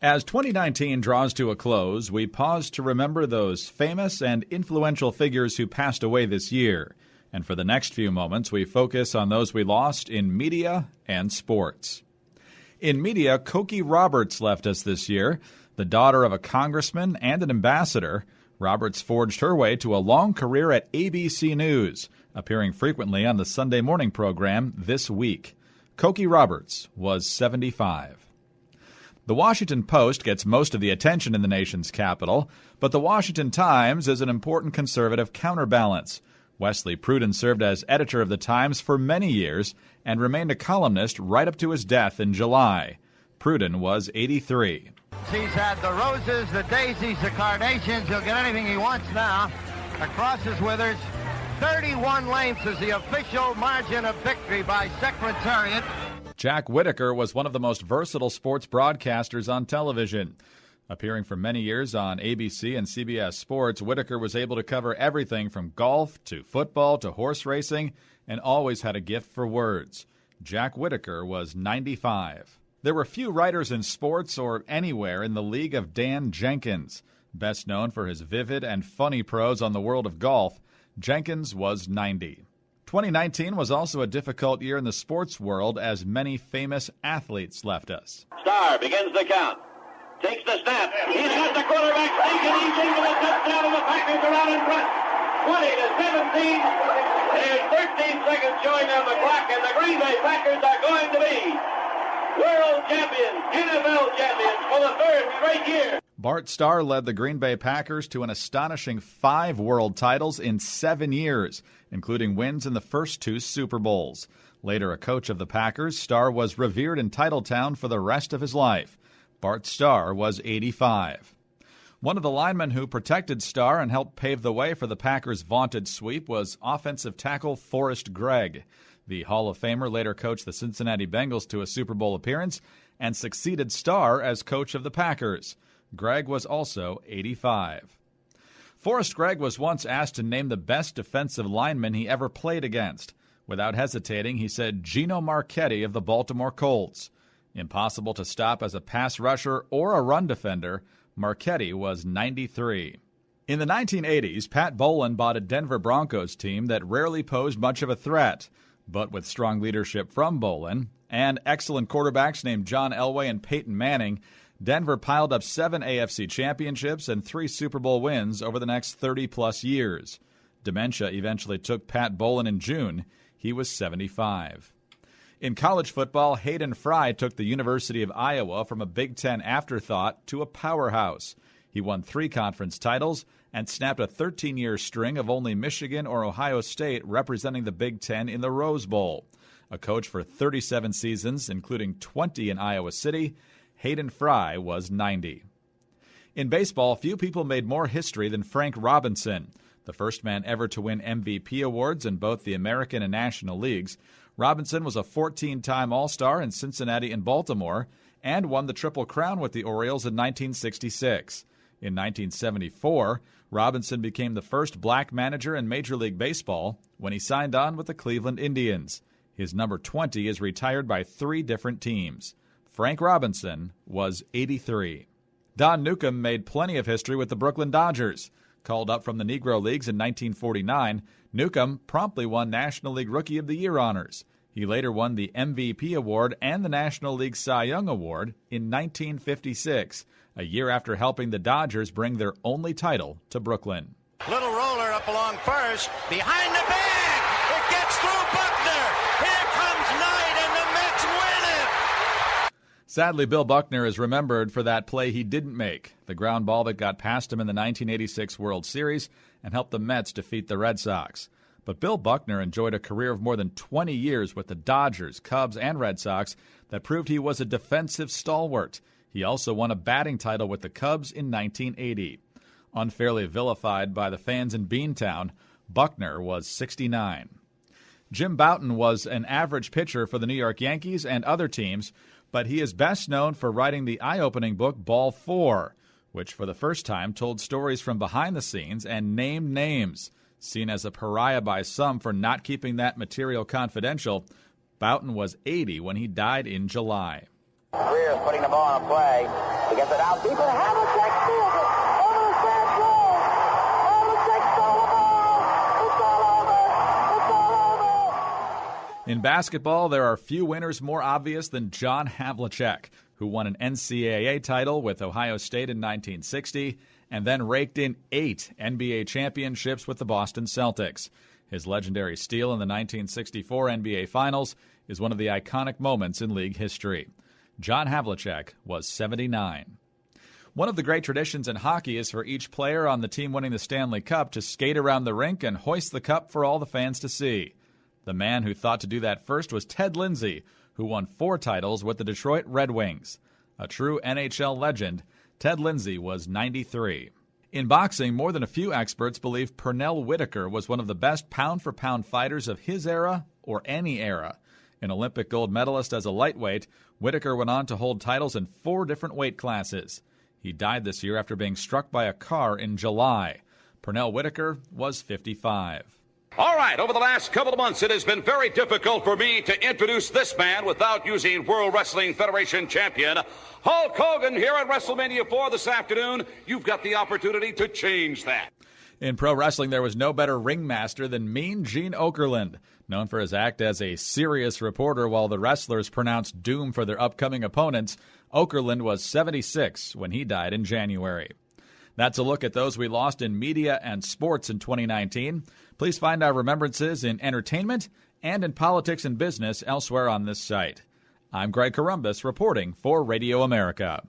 As 2019 draws to a close, we pause to remember those famous and influential figures who passed away this year. And for the next few moments, we focus on those we lost in media and sports. In media, Cokie Roberts left us this year. The daughter of a congressman and an ambassador, Roberts forged her way to a long career at ABC News, appearing frequently on the Sunday morning program This Week. Cokie Roberts was 75. The Washington Post gets most of the attention in the nation's capital, but the Washington Times is an important conservative counterbalance. Wesley Pruden served as editor of the Times for many years and remained a columnist right up to his death in July. Pruden was 83. He's had the roses, the daisies, the carnations. He'll get anything he wants now. The crosses withers. 31 lengths is the official margin of victory by Secretariat. Jack Whitaker was one of the most versatile sports broadcasters on television. Appearing for many years on ABC and CBS Sports, Whitaker was able to cover everything from golf to football to horse racing and always had a gift for words. Jack Whitaker was 95. There were few writers in sports or anywhere in the league of Dan Jenkins. Best known for his vivid and funny prose on the world of golf, Jenkins was 90. 2019 was also a difficult year in the sports world as many famous athletes left us. Starr begins the count. Takes the snap. He's got the quarterback sneaking. He's into the touchdown, and the Packers are out in front. 20-17. There's 13 seconds showing on the clock, and the Green Bay Packers are going to be world champions, NFL champions for the third straight year. Bart Starr led the Green Bay Packers to an astonishing 5 world titles in 7 years, including wins in the first 2 Super Bowls. Later a coach of the Packers, Starr was revered in Titletown for the rest of his life. Bart Starr was 85. One of the linemen who protected Starr and helped pave the way for the Packers' vaunted sweep was offensive tackle Forrest Gregg. The Hall of Famer later coached the Cincinnati Bengals to a Super Bowl appearance and succeeded Starr as coach of the Packers. Gregg was also 85. Forrest Gregg was once asked to name the best defensive lineman he ever played against. Without hesitating, he said Gino Marchetti of the Baltimore Colts. Impossible to stop as a pass rusher or a run defender, Marchetti was 93. In the 1980s, Pat Bowlen bought a Denver Broncos team that rarely posed much of a threat. But with strong leadership from Bowlen and excellent quarterbacks named John Elway and Peyton Manning, Denver piled up 7 AFC championships and 3 Super Bowl wins over the next 30-plus years. Dementia eventually took Pat Bowlen in June. He was 75. In college football, Hayden Fry took the University of Iowa from a Big Ten afterthought to a powerhouse. He won 3 conference titles and snapped a 13-year string of only Michigan or Ohio State representing the Big Ten in the Rose Bowl. A coach for 37 seasons, including 20 in Iowa City, Hayden Fry was 90. In baseball, few people made more history than Frank Robinson. The first man ever to win MVP awards in both the American and National Leagues, Robinson was a 14-time All-Star in Cincinnati and Baltimore and won the Triple Crown with the Orioles in 1966. In 1974, Robinson became the first black manager in Major League Baseball when he signed on with the Cleveland Indians. His number 20 is retired by 3 different teams. Frank Robinson was 83. Don Newcombe made plenty of history with the Brooklyn Dodgers. Called up from the Negro Leagues in 1949, Newcombe promptly won National League Rookie of the Year honors. He later won the MVP award and the National League Cy Young Award in 1956, a year after helping the Dodgers bring their only title to Brooklyn. Little roller up along first, behind the bag. It gets through Buckner. Here comes Knight, and the Mets win it. Sadly, Bill Buckner is remembered for that play he didn't make, the ground ball that got past him in the 1986 World Series and helped the Mets defeat the Red Sox. But Bill Buckner enjoyed a career of more than 20 years with the Dodgers, Cubs, and Red Sox that proved he was a defensive stalwart. He also won a batting title with the Cubs in 1980. Unfairly vilified by the fans in Beantown, Buckner was 69. Jim Bouton was an average pitcher for the New York Yankees and other teams, but he is best known for writing the eye-opening book Ball 4, which for the first time told stories from behind the scenes and named names. Seen as a pariah by some for not keeping that material confidential, Bouton was 80 when he died in July. Greer's putting the ball on a play. He gets it out deep, and Havlicek steals it over the fence wall. Havlicek stole the ball. It's all over. It's all over. In basketball, there are few winners more obvious than John Havlicek, who won an NCAA title with Ohio State in 1960 and then raked in 8 NBA championships with the Boston Celtics. His legendary steal in the 1964 NBA Finals is one of the iconic moments in league history. John Havlicek was 79. One of the great traditions in hockey is for each player on the team winning the Stanley Cup to skate around the rink and hoist the cup for all the fans to see. The man who thought to do that first was Ted Lindsay, who won 4 titles with the Detroit Red Wings. A true NHL legend, Ted Lindsay was 93. In boxing, more than a few experts believe Pernell Whitaker was one of the best pound-for-pound fighters of his era or any era. An Olympic gold medalist as a lightweight, Whitaker went on to hold titles in 4 different weight classes. He died this year after being struck by a car in July. Pernell Whitaker was 55. All right, over the last couple of months, it has been very difficult for me to introduce this man without using World Wrestling Federation champion Hulk Hogan here at WrestleMania 4 this afternoon. You've got the opportunity to change that. In pro wrestling, there was no better ringmaster than Mean Gene Okerlund, known for his act as a serious reporter while the wrestlers pronounced doom for their upcoming opponents. Okerlund was 76 when he died in January. That's a look at those we lost in media and sports in 2019. Please find our remembrances in entertainment and in politics and business elsewhere on this site. I'm Greg Columbus reporting for Radio America.